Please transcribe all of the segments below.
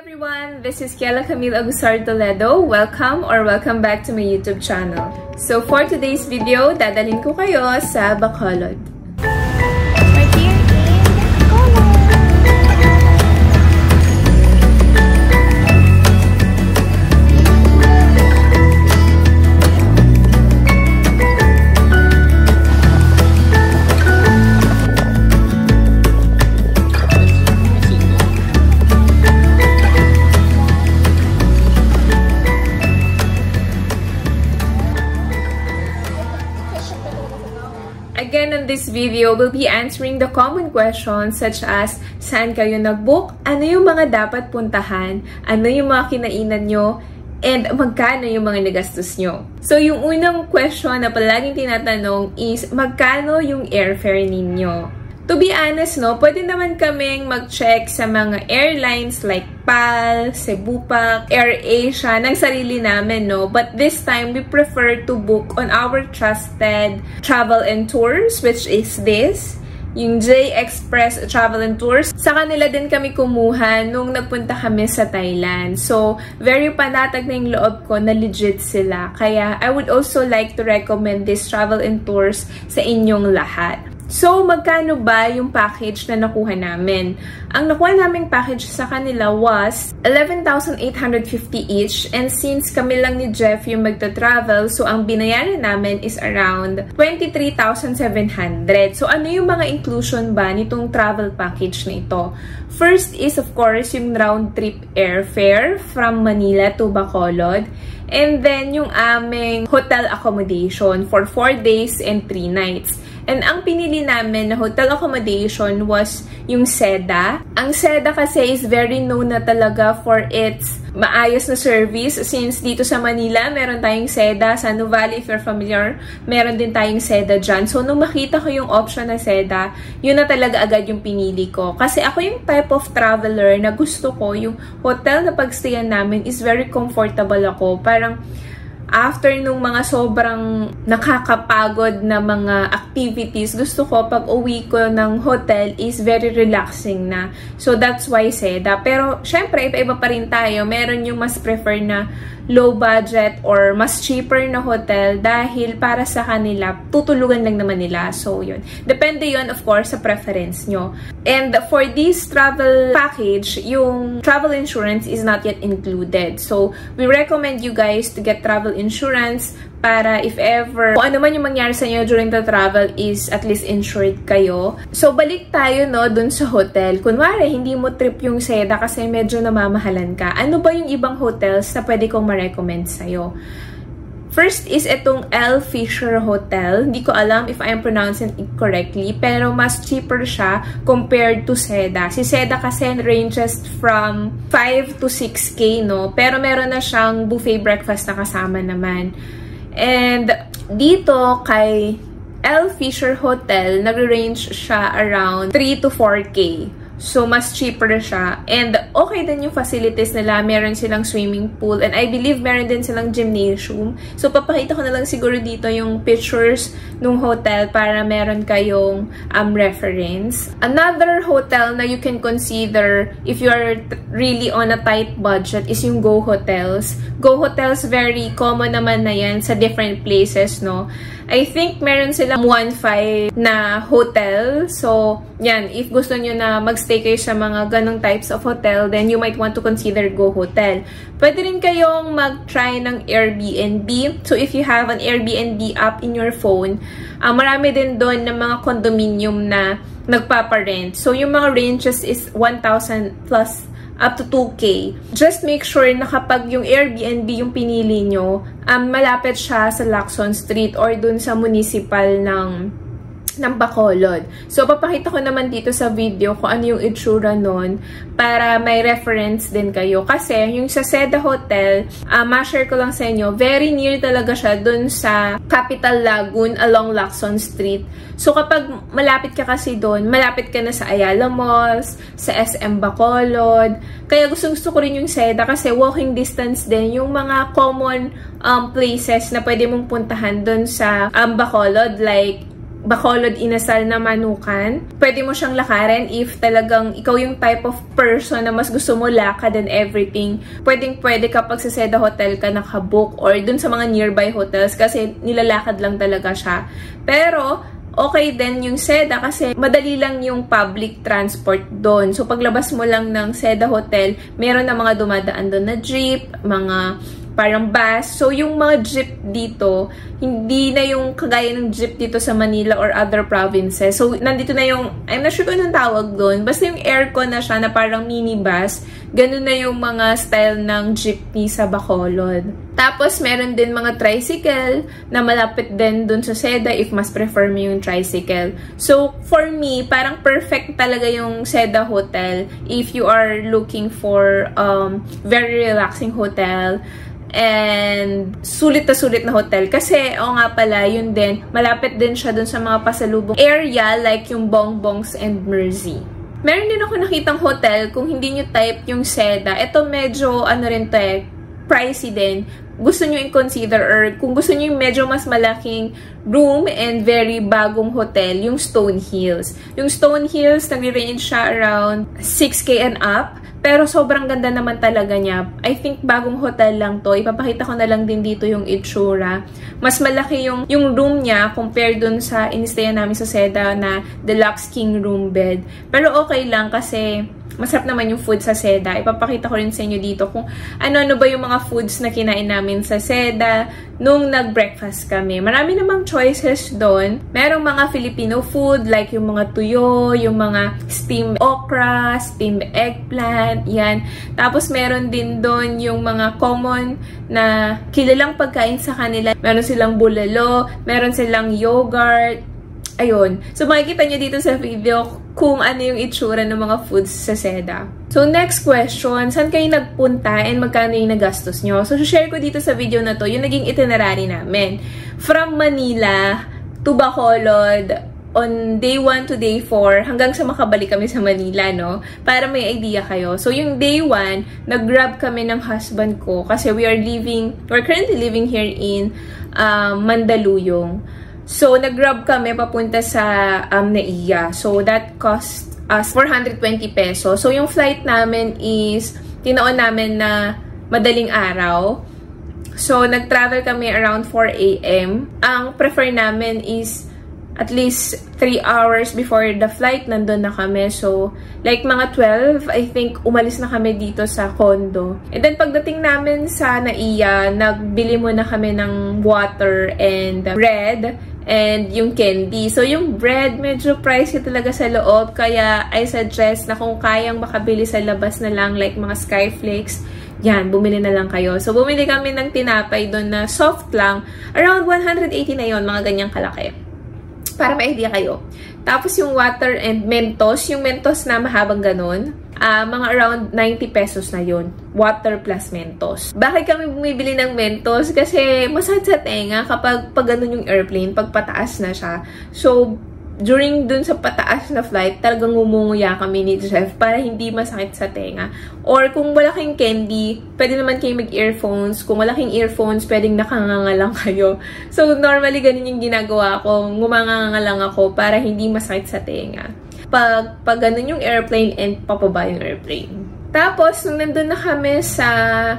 everyone, this is Kiela Camille Agusar Toledo. Welcome back to my YouTube channel. So for today's video, dadalhin ko kayo sa Bacolod. Again, on this video, we'll be answering the common questions such as, saan kayo nag-book? Ano yung mga dapat puntahan? Ano yung mga kinainan nyo? And magkano yung mga nagastos nyo? So, yung unang question na palaging tinatanong is, magkano yung airfare ninyo? To be honest, no, pwede naman kaming mag-check sa mga airlines like PAL, Cebupac, AirAsia, ng sarili namin, no? But this time, we prefer to book on our trusted travel and tours, which is this, yung J Express Travel and Tours. Sa kanila din kami kumuha nung nagpunta kami sa Thailand. So, very panatag na yung loob ko na legit sila. Kaya, I would also like to recommend this travel and tours sa inyong lahat. So, magkano ba yung package na nakuha namin? Ang nakuha naming package sa kanila was 11,850 each. And since kami lang ni Jeff yung magta-travel, so ang binayaran namin is around 23,700. So, ano yung mga inclusion ba nitong travel package na ito? First is, of course, yung round-trip airfare from Manila to Bacolod. And then, yung aming hotel accommodation for 4 days and 3 nights. And ang pinili namin na hotel accommodation was yung Seda. Ang Seda kasi is very known na talaga for its maayos na service. Since dito sa Manila, meron tayong Seda. Sa Nuvali, if you're familiar, meron din tayong Seda dyan. So, nung makita ko yung option na Seda, yun na talaga agad yung pinili ko. Kasi ako yung type of traveler na gusto ko, yung hotel na pagstayan namin is very comfortable ako. Parang, after nung mga sobrang nakakapagod na mga activities, gusto ko pag uwi ko ng hotel is very relaxing na. So, that's why Seda. Pero, syempre, iba-iba pa rin tayo. Meron yung mas prefer na low budget or mas cheaper na hotel dahil para sa kanila, tutulugan lang naman nila. So, yun. Depende yun, of course, sa preference nyo. And for this travel package, yung travel insurance is not yet included. So, we recommend you guys to get travel insurance para if ever, kung ano man yung mangyari sa inyo during the travel is at least insured kayo. So, balik tayo, no, dun sa hotel. Kunwari, hindi mo trip yung Seda kasi medyo namamahalan ka. Ano ba yung ibang hotels na pwede kong ma-recommend sa'yo? First is itong L. Fisher Hotel. Hindi ko alam if I'm pronouncing it correctly, pero mas cheaper siya compared to Seda. Si Seda kasi ranges from 5 to 6K, no? Pero meron na siyang buffet breakfast na kasama naman. And dito kay L. Fisher Hotel, nag-range siya around 3 to 4K. So, mas cheaper siya. And okay din yung facilities nila. Meron silang swimming pool. And I believe meron din silang gymnasium. So, papakita ko na lang siguro dito yung pictures ng hotel para meron kayong reference. Another hotel na you can consider if you are really on a tight budget is yung Go Hotels. Go Hotels, very common naman na yan sa different places, no? I think meron silang 1.5 na hotel. So, yan. If gusto nyo na magstay kayo sa mga ganong types of hotel, then you might want to consider Go Hotel. Pwede rin kayong mag-try ng Airbnb. So, if you have an Airbnb app in your phone, marami din doon ng mga condominium na nagpaparent. So, yung mga ranges is 1,000 plus up to 2K. Just make sure na kapag yung Airbnb yung pinili nyo, malapit siya sa Lacson Street or dun sa municipal ng Bacolod. So, papakita ko naman dito sa video kung ano yung itsura nun para may reference din kayo. Kasi, yung sa Seda Hotel, ma-share ko lang sa inyo, very near talaga siya dun sa Capital Lagoon along Lacson Street. So, kapag malapit ka kasi dun, malapit ka na sa Ayala Malls, sa SM Bacolod. Kaya gusto ko rin yung Seda kasi walking distance din yung mga common places na pwede mong puntahan dun sa Bacolod, like Bacolod Inasal na Manukan. Pwede mo siyang lakarin if talagang ikaw yung type of person na mas gusto mo lakad and everything. Pwede kapag sa Seda Hotel ka nakabook or dun sa mga nearby hotels kasi nilalakad lang talaga siya. Pero, okay din yung Seda kasi madali lang yung public transport doon. So, paglabas mo lang ng Seda Hotel, meron na mga dumadaan doon na jeep, mga parang bus. So, yung mga jeep dito, hindi na yung kagaya ng jeep dito sa Manila or other provinces. So, nandito na yung, I'm not sure kung anong tawag doon. Basta yung aircon na siya na parang minibus. Ganun na yung mga style ng jeepney sa Bacolod. Tapos, meron din mga tricycle na malapit din doon sa Seda if mas prefer mo yung tricycle. So, for me, parang perfect talaga yung Seda Hotel if you are looking for very relaxing hotel. And sulit na hotel. Kasi, nga pala, yun din, malapit din siya dun sa mga pasalubong area like yung Bongbongs and Mersey. Meron din ako nakitang hotel, kung hindi nyo type yung Seda, ito medyo, rin to pricey din. Gusto nyo i-consider or kung gusto nyo yung medyo mas malaking room and very bagong hotel, yung Stone Hills. Yung Stone Hills, nagre-range siya around 6K and up. Pero sobrang ganda naman talaga niya. I think bagong hotel lang to. Ipapakita ko na lang din dito yung itsura. Mas malaki yung room niya compared dun sa inistayan namin sa Seda na Deluxe King Room Bed. Pero okay lang kasi masarap naman yung food sa Seda. Ipapakita ko rin sa inyo dito kung ano-ano ba yung mga foods na kinain namin sa Seda nung nag-breakfast kami. Marami namang choices doon. Merong mga Filipino food like yung mga tuyo, yung mga steamed okra, steamed eggplant, yan. Tapos meron din doon yung mga common na kilalang pagkain sa kanila. Meron silang bulalo, meron silang yogurt. Ayun. So, makikita nyo dito sa video kung ano yung itsura ng mga foods sa Seda. So, next question, saan kayo nagpunta and magkano yung nagastos nyo? So, share ko dito sa video na to yung naging itinerary namin. From Manila to Bacolod on day 1 to day 4 hanggang sa makabalik kami sa Manila, no? Para may idea kayo. So, yung day 1, nag-grab kami ng husband ko kasi we're currently living here in Mandaluyong. So, nag-grab kami papunta sa Naiya. So, that cost us 420 pesos. So, yung flight namin is, tinoon namin na madaling araw. So, nag-travel kami around 4 AM. Ang prefer namin is at least 3 hours before the flight, nandun na kami. So, like mga 12, I think, umalis na kami dito sa condo. And then, pagdating namin sa Naiya, nagbili muna kami ng water and bread and yung candy. So, yung bread, medyo pricey talaga sa loob. Kaya, I suggest na kung kayang makabili sa labas na lang, like mga Skyflakes, yan, bumili na lang kayo. So, bumili kami ng tinapay doon na soft lang. Around 180 na yon, mga ganyang kalaki. Para may idea kayo. Tapos, yung water and Mentos, yung Mentos na mahabang ganun, mga around 90 pesos na yun. Water plus Mentos. Bakit kami bumibili ng Mentos? Kasi masakit sa tenga kapag ganun yung airplane, pag pataas na siya. So, during dun sa pataas na flight, talagang ngumunguya kami ni Chef para hindi masakit sa tenga. Or kung wala kayong candy, pwede naman kayo mag-earphones. Kung wala kayong earphones, pwedeng nakanganga lang kayo. So, normally, ganun yung ginagawa ko. Ngumanganga lang ako para hindi masakit sa tenga. Pag ganun yung airplane and papaba yung airplane. Tapos, nung nandun na kami sa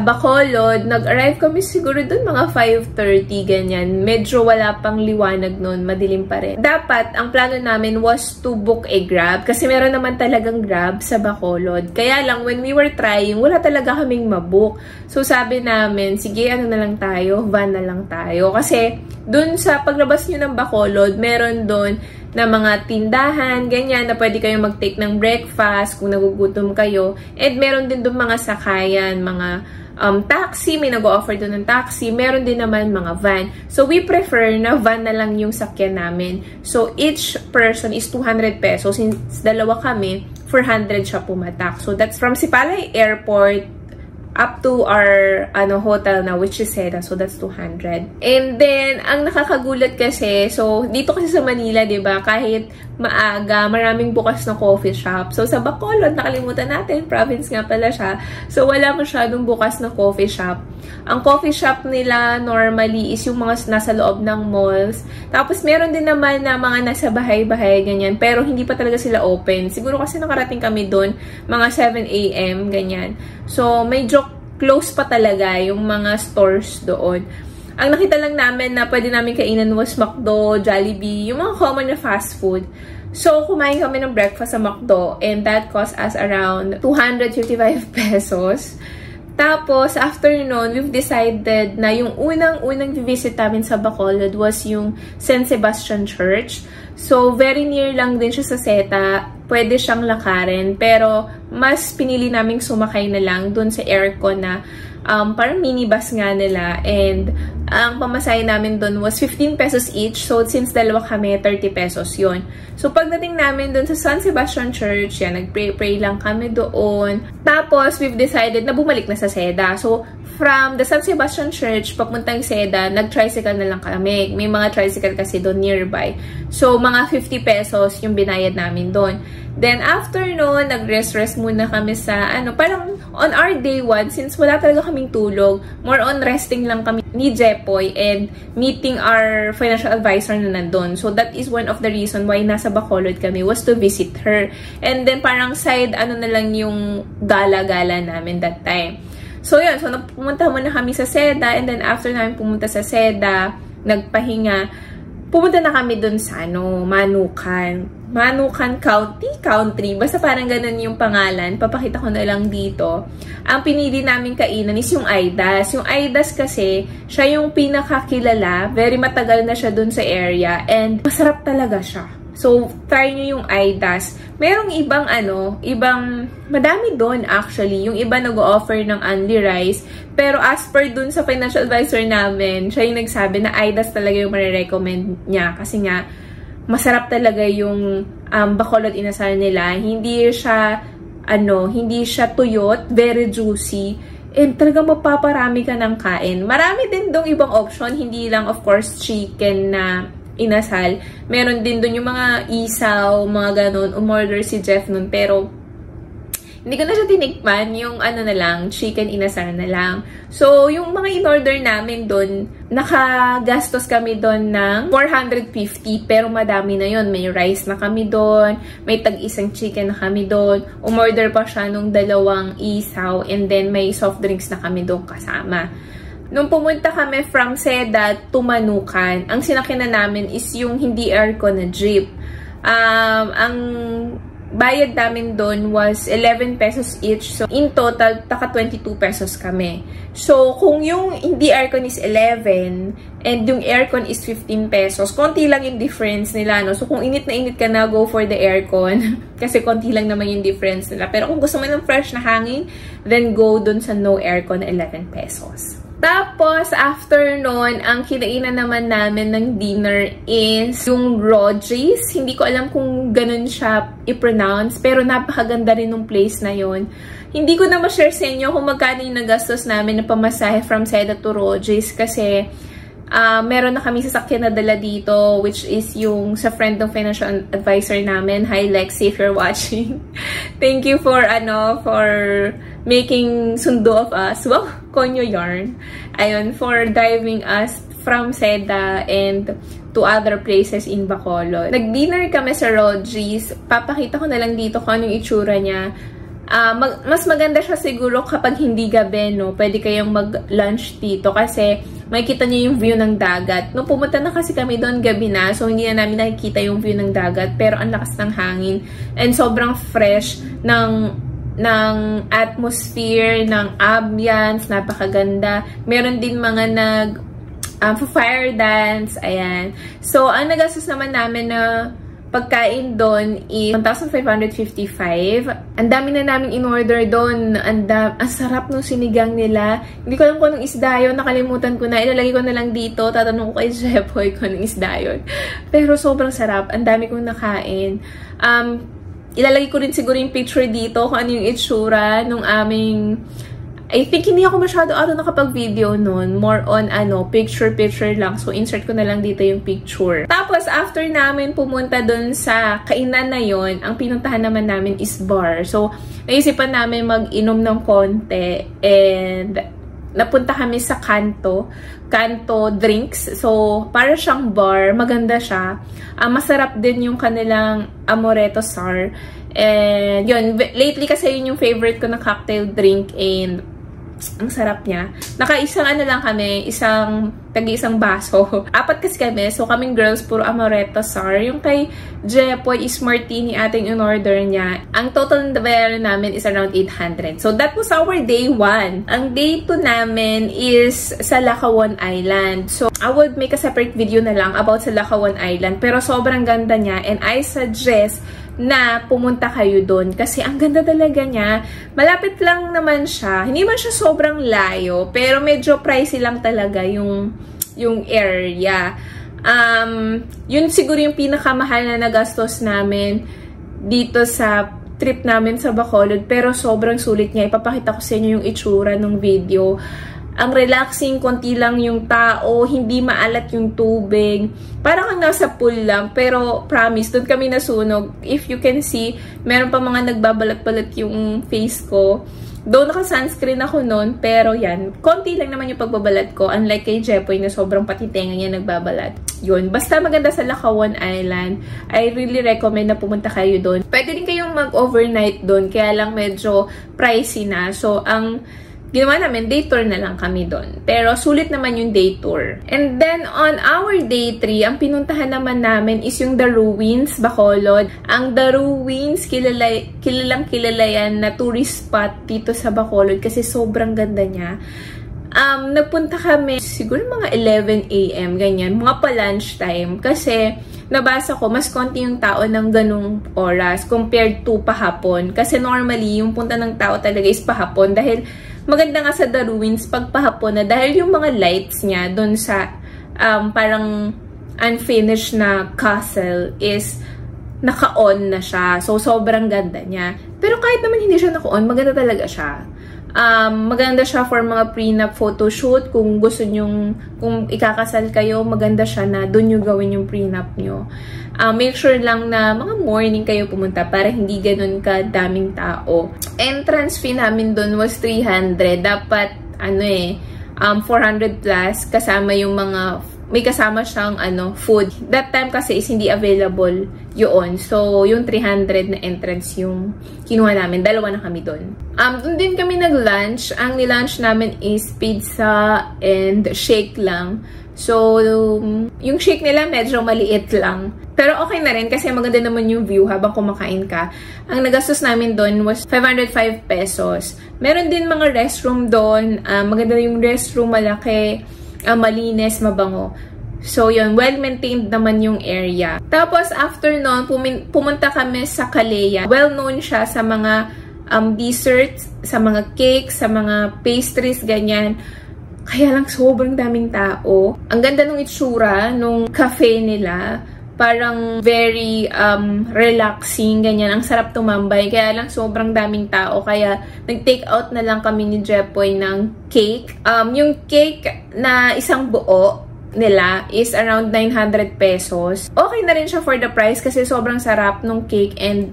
Bacolod, nag-arrive kami siguro dun mga 5:30, ganyan. Medyo wala pang liwanag nun, madilim pa rin. Dapat, ang plano namin was to book a Grab, kasi meron naman talagang Grab sa Bacolod. Kaya lang, when we were trying, wala talaga kaming mabook. So, sabi namin, sige, ano na lang tayo, van na lang tayo. Kasi, dun sa paglabas nyo ng Bacolod, meron dun na mga tindahan, ganyan, na pwede kayong mag-take ng breakfast kung nagugutom kayo. And meron din doon mga sakayan, mga taxi, may nag-o-offer doon ng taxi. Meron din naman mga van. So, we prefer na van na lang yung sakyan namin. So, each person is 200 pesos. Since dalawa kami, 400 siya pumatak. So, that's from Sipalay Airport up to our hotel na, which is Seda. So, that's 200. And then, ang nakakagulat kasi, so, dito kasi sa Manila, diba, kahit maaga, maraming bukas na coffee shop. So, sa Bacolod, nakalimutan natin, province nga pala siya. So, wala masyadong bukas na coffee shop. Ang coffee shop nila, normally, is yung mga nasa loob ng malls. Tapos, meron din naman na mga nasa bahay-bahay, ganyan. Pero, hindi pa talaga sila open. Siguro kasi nakarating kami doon, mga 7 AM, ganyan. So, medyo close pa talaga yung mga stores doon. Ang nakita lang namin na pwede namin kainan was McDo, Jollibee, yung mga common na fast food. So, kumain kami ng breakfast sa McDo and that cost us around 255 pesos. Tapos, after nun, we've decided na yung unang visit namin sa Bacolod was yung St. Sebastian Church. So, very near lang din siya sa Seta. Pwede siyang lakarin. Pero, mas pinili naming sumakay na lang dun sa aircon na parang minibus nga nila. And, ang pamasahe namin dun was 15 pesos each. So, since dalawa kami, 30 pesos yun. So, pagdating namin dun sa San Sebastian Church, yan, nag-pray lang kami doon. Tapos, we've decided na bumalik na sa Seda. So, from the San Sebastian Church, papuntang Seda, nag-tricycle na lang kami. May mga tricycle kasi doon nearby. So, mga 50 pesos yung binayad namin doon. Then, after noon, nag-rest muna kami sa, parang on our day 1, since wala talaga kaming tulog, more on resting lang kami ni Jepoy and meeting our financial advisor na nandun. So, that is one of the reason why nasa Bacolod kami was to visit her. And then, parang side, na lang yung gala-gala namin that time. So, yun. So, pumunta muna kami sa Seda and then after namin pumunta sa Seda, nagpahinga, pumunta na kami dun sa, Manukan Country. Basta parang ganun yung pangalan. Papakita ko na lang dito. Ang pinili namin kainan is yung Aidas. Yung Aidas kasi, siya yung pinakakilala. Very matagal na siya dun sa area. And masarap talaga siya. So, try nyo yung Aidas. Merong madami doon actually. Yung iba nag-offer ng only rice. Pero as per dun sa financial advisor namin, siya yung nagsabi na Aidas talaga yung marirecommend niya. Kasi nga, masarap talaga yung Bacolod inasal nila. Hindi siya tuyot, very juicy. And talagang mapaparami ka ng kain. Marami din dong ibang option. Hindi lang, of course, chicken na inasal. Meron din dun yung mga isaw, mga ganon. Umorder si Jeff nun. Pero, hindi ko na siya tinikman. Yung na lang, chicken inasal na lang. So, yung mga in-order namin dun, nakagastos kami dun ng 450. Pero madami na yon. May rice na kami dun. May tag-isang chicken na kami dun. Umorder pa siya nung 2 isaw. And then, may soft drinks na kami dun kasama. Nung pumunta kami from Seda to Manukan, ang sinakyan na namin is yung hindi aircon na jeep. Ang bayad namin doon was 11 pesos each. So, in total, taka 22 pesos kami. So, kung yung hindi aircon is 11 and yung aircon is 15 pesos, konti lang yung difference nila, no? So, kung init na init ka na, go for the aircon. Kasi konti lang naman yung difference nila. Pero kung gusto mo ng fresh na hangin, then go dun sa no aircon na 11 pesos. Tapos, after nun, ang kinainan naman namin ng dinner is yung Roji's. Hindi ko alam kung ganun siya i-pronounce, pero napakaganda rin ng place na yon. Hindi ko na ma-share sa inyo kung magkano yung nagastos namin na pamasahe from Seda to Roji's kasi meron na kami sasakyan na dala dito, which is yung sa friend ng financial advisor namin. Hi Lex, if you're watching. Thank you for making sundo of us. Wow, konyo yarn. Ayun, for driving us from Seda and to other places in Bacolod. Nag-dinner kami sa Roji's. Papakita ko na lang dito kung anong itsura niya. Mas maganda siya siguro kapag hindi gabi, no? Pwede kayong mag-lunch dito kasi makikita niyo yung view ng dagat. Nung pumunta na kasi kami doon gabi na, so hindi na namin nakikita yung view ng dagat, pero ang lakas ng hangin and sobrang fresh ng atmosphere, ng ambience, napakaganda. Meron din mga fire dance, ayan. So, ang nagastos naman namin na pagkain doon is 1,555. Ang dami na namin in-order doon. Ang sarap ng sinigang nila. Hindi ko alam kung anong isda yun. Nakalimutan ko na. Ilalagay ko na lang dito. Tatanong ko kay Jepoy kung anong isda yun. Pero sobrang sarap. Ang dami kong nakain. Ilalagay ko rin siguro yung picture dito kung ano yung itsura nung aming I think hindi ako masyado nakapag-video nun. More on, picture-picture lang. So, insert ko na lang dito yung picture. Tapos, after namin pumunta dun sa kainan na yon, ang pinuntahan naman namin is bar. So, naisipan namin mag-inom ng konti. And, napunta kami sa Kanto Drinks. So, para siyang bar. Maganda siya. Masarap din yung kanilang Amaretto Sour. And, yun. Lately kasi yun yung favorite ko na cocktail drink. And, ang sarap niya. Naka-isang lang kami, tagi-isang baso. 4 kasi kami, so kaming girls, puro Amaretto Sour. Yung kay Jepoy is martini ating in-order niya. Ang total na bayaran namin is around 800. So that was our day 1. Ang day 2 namin is sa Lacawan Island. So I would make a separate video na lang about sa Lacawan Island. Pero sobrang ganda niya and I suggest na pumunta kayo doon kasi ang ganda talaga niya. Malapit lang naman siya. Hindi man siya sobrang layo, pero medyo pricey lang talaga yung area. Yun siguro yung pinakamahal na nagastos namin dito sa trip namin sa Bacolod, pero sobrang sulit niya. Ipapakita ko sa inyo yung itsura ng video. Ang relaxing, konti lang yung tao, hindi maalat yung tubig. Parang kang nasa pool lang, pero promise, doon kami nasunog. If you can see, meron pa mga nagbabalat-balat yung face ko. Though naka-sunscreen ako noon, pero yan, konti lang naman yung pagbabalat ko. Unlike kay Jepoy na sobrang patitenga niya nagbabalat. Yun, basta maganda sa Lacawan Island. I really recommend na pumunta kayo doon. Pwede din kayong mag-overnight doon, kaya lang medyo pricey na. So, ang ginawa namin, day tour na lang kami doon. Pero sulit naman yung day tour. And then, on our day 3, ang pinuntahan naman namin is yung The Ruins, Bacolod. Ang The Ruins, kilalang yan na tourist spot dito sa Bacolod kasi sobrang ganda niya. Nagpunta kami siguro mga 11 AM, ganyan, mga pa-lunch time. Kasi, nabasa ko, mas konti yung tao ng ganung oras compared to pahapon. Kasi normally, yung punta ng tao talaga is pahapon. Dahil, maganda nga sa The Ruins pag pahapon na dahil yung mga lights niya doon sa parang unfinished na castle is naka-on na siya. So, sobrang ganda niya. Pero kahit naman hindi siya naka-on, maganda talaga siya. Maganda siya for mga prenup photoshoot. Kung gusto nyong, kung ikakasal kayo, maganda siya na doon nyo gawin yung prenup nyo. Make sure lang na mga morning kayo pumunta para hindi ganun ka-daming tao. Entrance fee namin doon was 300. Dapat, 400 plus kasama yung mga, may kasama siyang food. That time kasi is hindi available yun. So, yung 300 na entrance yung kinuha namin. 2 na kami doon. Doon din kami nag-lunch. Ang nilunch namin is pizza and shake lang. So, yung shake nila medyo maliit lang. Pero okay na rin kasi maganda naman yung view habang kumakain ka. Ang nagastos namin doon was 505 pesos. Meron din mga restroom doon. Maganda yung restroom, malaki, malinis, mabango. So, yun, well-maintained naman yung area. Tapos, after nun, pumunta kami sa Calleja. Well-known siya sa mga desserts, sa mga cakes, sa mga pastries, ganyan. Kaya lang sobrang daming tao. Ang ganda nung itsura, nung cafe nila. Parang very relaxing, ganyan. Ang sarap tumambay. Kaya lang sobrang daming tao. Kaya nag-take out na lang kami ni Jepoy ng cake. Yung cake na isang buo nila is around 900 pesos. Okay na rin siya for the price kasi sobrang sarap nung cake and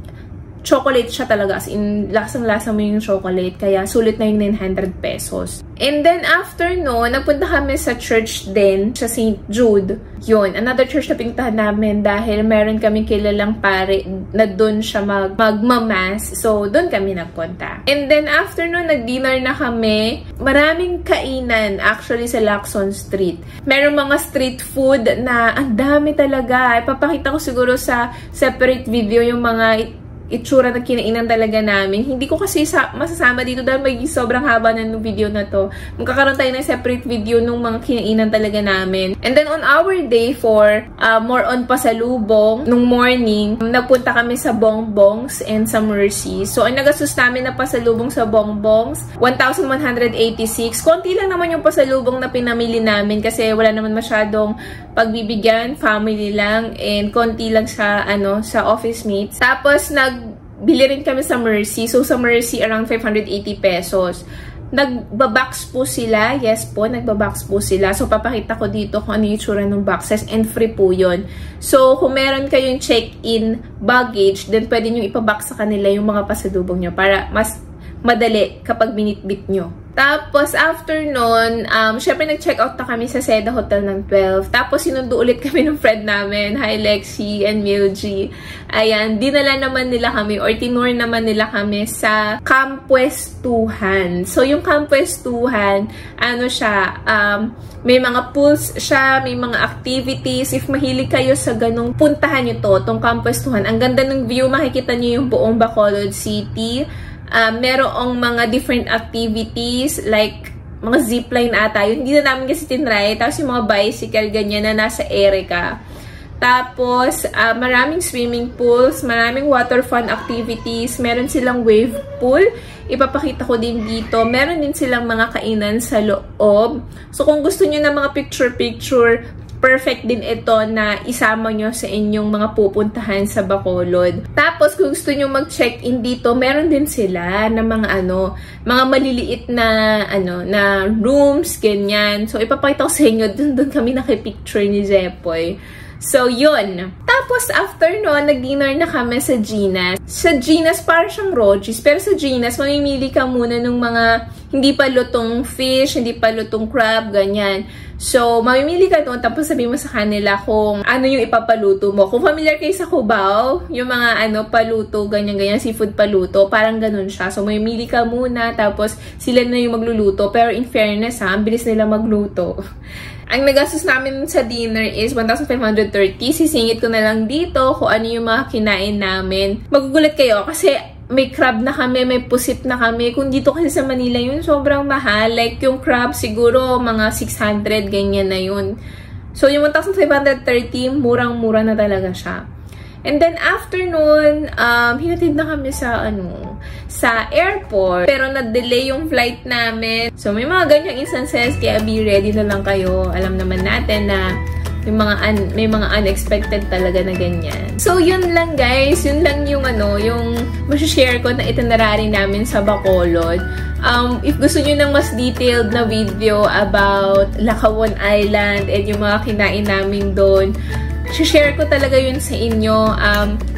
chocolate siya talaga. As in, lasang-lasa mo yung chocolate. Kaya sulit na yung 900 pesos. And then, after no, nagpunta kami sa church din, sa St. Jude. Yun, another church na pinuntahan namin dahil meron kami kilalang pare na doon siya magmamas. So, doon kami nagpunta. And then, after no, nag-dinner na kami. Maraming kainan actually sa Lacson Street. Meron mga street food na ang dami talaga. Ipapakita ko siguro sa separate video yung mga itsura na kinainan talaga namin. Hindi ko kasi masasama dito dahil may sobrang haba na ng video na to. Magkakaroon tayo ng separate video nung mga kinainan talaga namin. And then on our day 4, more on pasalubong, nung morning, nagpunta kami sa Bongbongs and sa Mercy. So, ang nagastos namin na pasalubong sa Bongbongs, 1,186. Konti lang naman yung pasalubong na pinamili namin kasi wala naman masyadong pagbibigyan, family lang, and konti lang sa, sa office mates. Tapos, bili rin kami sa Mercy. So, sa Mercy, around 580 pesos. Nagbabox po sila. Yes po, nagbabox po sila. So, papakita ko dito kung ano yung itsura ng boxes and free po yun. So, kung meron kayong check-in baggage, then pwede nyo ipabox sa kanila yung mga pasalubong nyo para mas madali kapag binitbit nyo. Tapos, after nun, syempre nag-check out na kami sa Seda Hotel ng 12. Tapos, sinundo ulit kami ng friend namin. Hi, Lexi and Milji. Ayan, dinala naman nila kami or tinur naman nila kami sa Camp Pwestuhan. So, yung Camp Pwestuhan, ano siya, may mga pools siya, may mga activities. If mahilig kayo sa ganung, puntahan nyo to, tong Camp Pwestuhan. Ang ganda ng view, makikita nyo yung buong Bacolod City. Merong mga different activities like mga zipline ata. Yun, hindi na namin kasi tinry. Tapos yung mga bicycle, ganyan na nasa Erica. Tapos, maraming swimming pools, maraming water fun activities. Meron silang wave pool. Ipapakita ko din dito. Meron din silang mga kainan sa loob. So, kung gusto nyo na mga picture-picture, perfect din ito na isama nyo sa inyong mga pupuntahan sa Bacolod. Tapos, kung gusto nyo mag-check-in dito, meron din sila na mga mga maliliit na, na rooms, ganyan. So, ipapakita ko sa inyo, dun kami nakipicture ni Jepoy. So, yun. Tapos, after nun, nag-dinner na kami sa Ginas. Sa Ginas, parang siyang Rogis. Pero sa Ginas, mamimili ka muna ng mga hindi pa lutong fish, hindi pa lutong crab, ganyan. So, mamimili ka doon, tapos sabihin mo sa kanila kung ano yung ipapaluto mo. Kung familiar kayo sa Cubao, yung mga paluto, ganyan-ganyan, seafood paluto, parang ganun siya. So, mamimili ka muna, tapos sila na yung magluluto. Pero in fairness, ang bilis nila magluto. Ang nagastos namin sa dinner is 1,530. Sisingit ko na lang dito kung ano yung mga kinain namin. Magugulat kayo kasi may crab na kami, may pusit na kami. Kung dito kasi sa Manila yun, sobrang mahal. Like yung crab siguro mga 600, ganyan na yun. So yung 1,530, murang-mura na talaga siya. And then after nun, hinatid na kami sa sa airport. Pero na-delay yung flight namin. So may mga ganyang instances, kaya be ready na lang kayo. Alam naman natin na may mga unexpected talaga na ganyan. So yun lang guys, yun lang yung yung masishare ko na itinerary namin sa Bacolod. If gusto nyo ng mas detailed na video about Lacawan Island and yung mga kinain namin doon, share ko talaga yun sa inyo.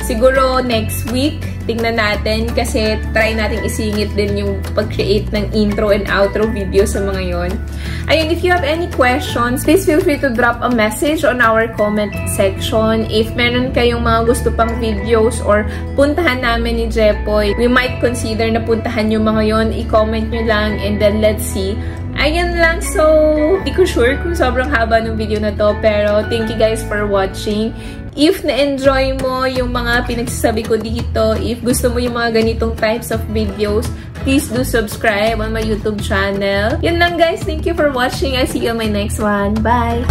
Siguro next week, tingnan natin kasi try natin isingit din yung pag-create ng intro and outro video sa mga yon. Ayun, if you have any questions, please feel free to drop a message on our comment section. If meron kayong mga gusto pang videos or puntahan namin ni Jepoy, we might consider na puntahan yung mga yon. I-comment nyo lang and then let's see. Ayun lang. So, hindi ko sure kung sobrang haba ng video na to. Pero, thank you guys for watching. If na-enjoy mo yung mga pinagsasabi ko dito, if gusto mo yung mga ganitong types of videos, please do subscribe on my YouTube channel. Yun lang guys. Thank you for watching. I'll see you on my next one. Bye!